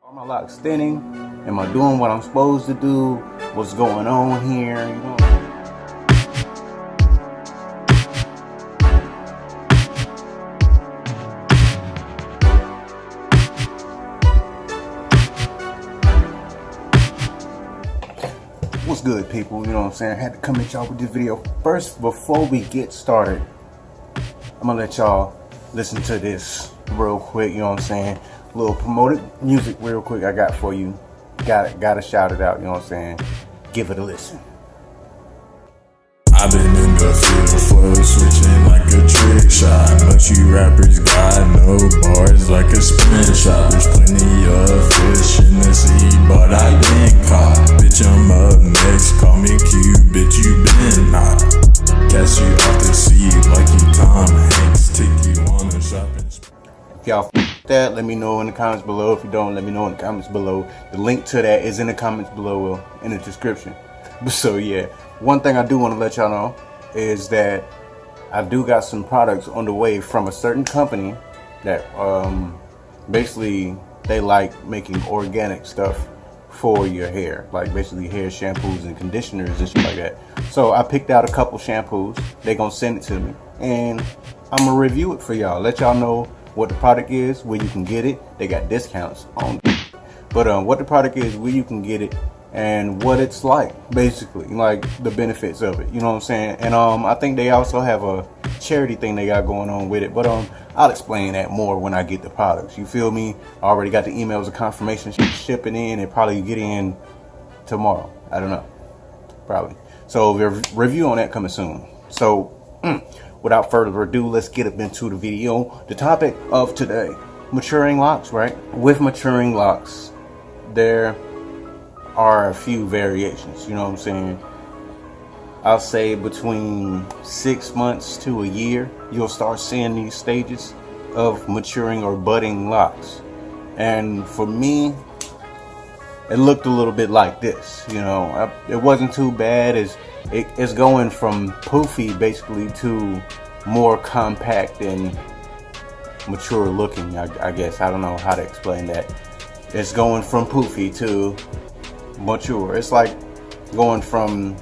Are my locks thinning? Am I doing what I'm supposed to do? What's going on here? You know? What's good, people? You know what I'm saying? I had to come at y'all with this video. First, before we get started, I'm gonna let y'all listen to this real quick. You know what I'm saying? A little promoted music real quick I got for you. Gotta shout it out, you know what I'm saying? Give it a listen. I've been in the field for switching like a trick shot. But you rappers got no bars like a spin shot. There's plenty of fish in the sea, but I been caught. Bitch, I'm up next, call me cute, bitch, you been hot. Catch you off the sea like you Tom Hanks, take you on a shopping spree. If y'all that, let me know in the comments below. If you don't, let me know in the comments below. The link to that is in the comments below, in the description. So yeah, one thing I do want to let y'all know is that I do got some products on the way from a certain company that basically they like making organic stuff for your hair, like basically hair shampoos and conditioners and shit like that. So I picked out a couple shampoos. They gonna send it to me and I'm gonna review it for y'all, let y'all know what the product is, where you can get it. They got discounts on it. But what the product is, where you can get it, and what it's like, basically, like the benefits of it, you know what I'm saying? And I think they also have a charity thing they got going on with it, but I'll explain that more when I get the products, you feel me? I already got the emails of confirmation shipping in, and probably get in tomorrow, I don't know, probably. So the review on that coming soon. So without further ado, let's get up into the video. The topic of today, maturing locks, right? With maturing locks, there are a few variations, you know what I'm saying? I'll say between 6 months to a year, you'll start seeing these stages of maturing or budding locks. And for me, it looked a little bit like this, you know. It wasn't too bad. It's going from poofy basically to more compact and mature looking, I guess. I don't know how to explain that. It's going from poofy to mature. It's like going from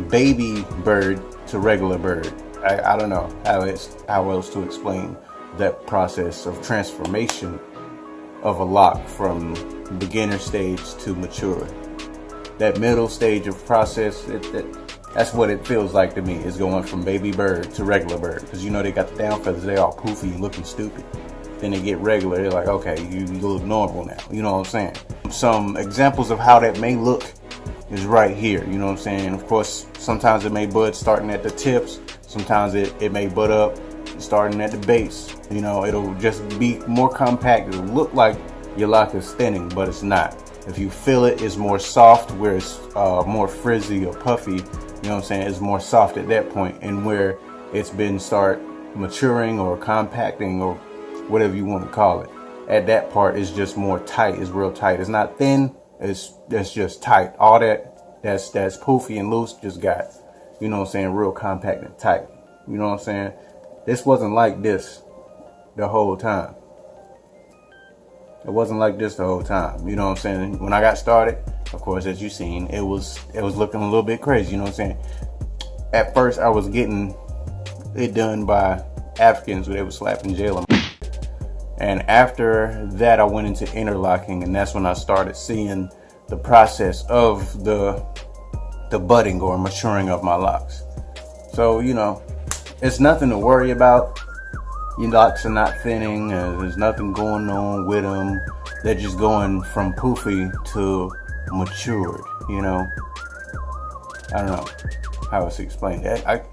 baby bird to regular bird. I don't know how else to explain that process of transformation of a lock from beginner stage to mature. That middle stage of process, that's what it feels like to me. It's going from baby bird to regular bird, because you know they got the down feathers, they all poofy looking stupid. Then they get regular, they're like, okay, you look normal now, you know what I'm saying? Some examples of how that may look is right here, you know what I'm saying? Of course, sometimes it may bud starting at the tips, sometimes it may bud up starting at the base. You know, it'll just be more compact. It'll look like your lock is thinning, but it's not. If you feel it, it's more soft, where it's more frizzy or puffy, you know what I'm saying? It's more soft at that point, and where it's been start maturing or compacting or whatever you want to call it, at that part is just more tight. It's real tight. It's not thin, it's just tight. All that's poofy and loose just got, you know what I'm saying, real compact and tight. You know what I'm saying? This wasn't like this the whole time. It wasn't like this the whole time. You know what I'm saying? When I got started, of course, as you seen, it was looking a little bit crazy, you know what I'm saying? At first I was getting it done by Africans who they was slapping jail. And after that, I went into interlocking, and that's when I started seeing the process of the budding or maturing of my locks. So, you know, it's nothing to worry about. Your locks are not thinning. There's nothing going on with them. They're just going from poofy to matured, you know. I don't know how else to explain that.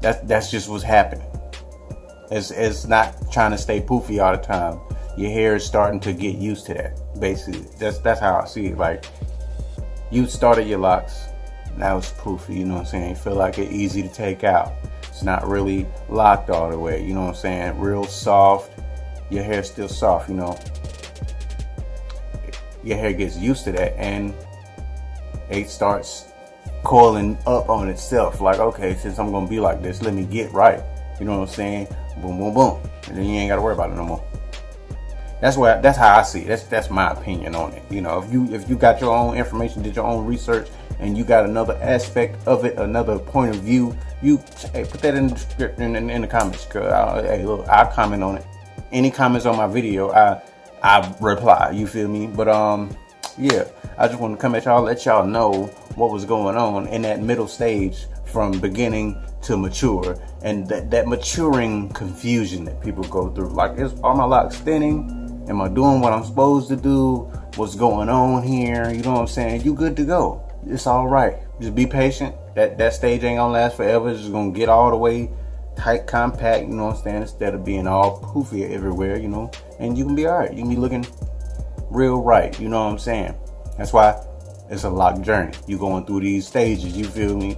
That's just what's happening. It's not trying to stay poofy all the time. Your hair is starting to get used to that. Basically, that's how I see it. Like, you started your locks, now it's poofy. You know what I'm saying? You feel like it's easy to take out. It's not really locked all the way. You know what I'm saying? Real soft. Your hair's still soft. You know, your hair gets used to that, and it starts coiling up on itself. Like, okay, since I'm gonna be like this, let me get right. You know what I'm saying? Boom, boom, boom. And then you ain't gotta worry about it no more. That's how I see it. That's my opinion on it. You know, if you got your own information, did your own research, and you got another aspect of it, another point of view, hey, put that in the description in the comments, girl. Hey, look, I'll comment on it. Any comments on my video, I reply. You feel me? But yeah, I just want to come at y'all, let y'all know what was going on in that middle stage from beginning to mature, and that maturing confusion that people go through. Like, are my locks thinning? Am I doing what I'm supposed to do? What's going on here? You know what I'm saying? You good to go. It's all right. Just be patient. That stage ain't gonna last forever. It's just gonna get all the way tight, compact, you know what I'm saying, instead of being all poofy everywhere, you know, and you can be all right. You can be looking real right, you know what I'm saying? That's why it's a locked journey. You going through these stages, you feel me?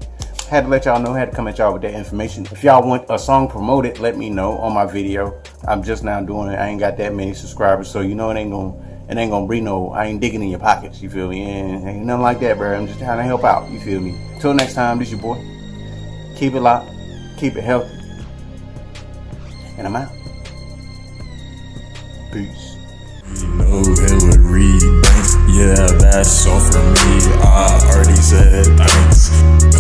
Had to let y'all know, had to come at y'all with that information. If y'all want a song promoted, let me know on my video. I'm just now doing it. I ain't got that many subscribers, so you know it ain't gonna be no, I ain't digging in your pockets, you feel me? Ain't nothing like that, bro. I'm just trying to help out, you feel me? Till next time, this your boy. Keep it locked, keep it healthy, and I'm out. Peace. You know Hillary Banks, yeah, that's all from me. I already said thanks.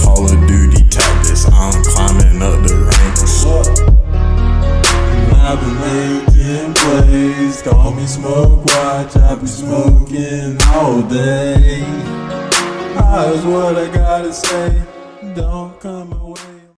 Call of Duty tactics, I'm climbing up the ranks. I've been making plays, call me Smoke Watch, I've been smoking all day. That's what I gotta say, don't come away.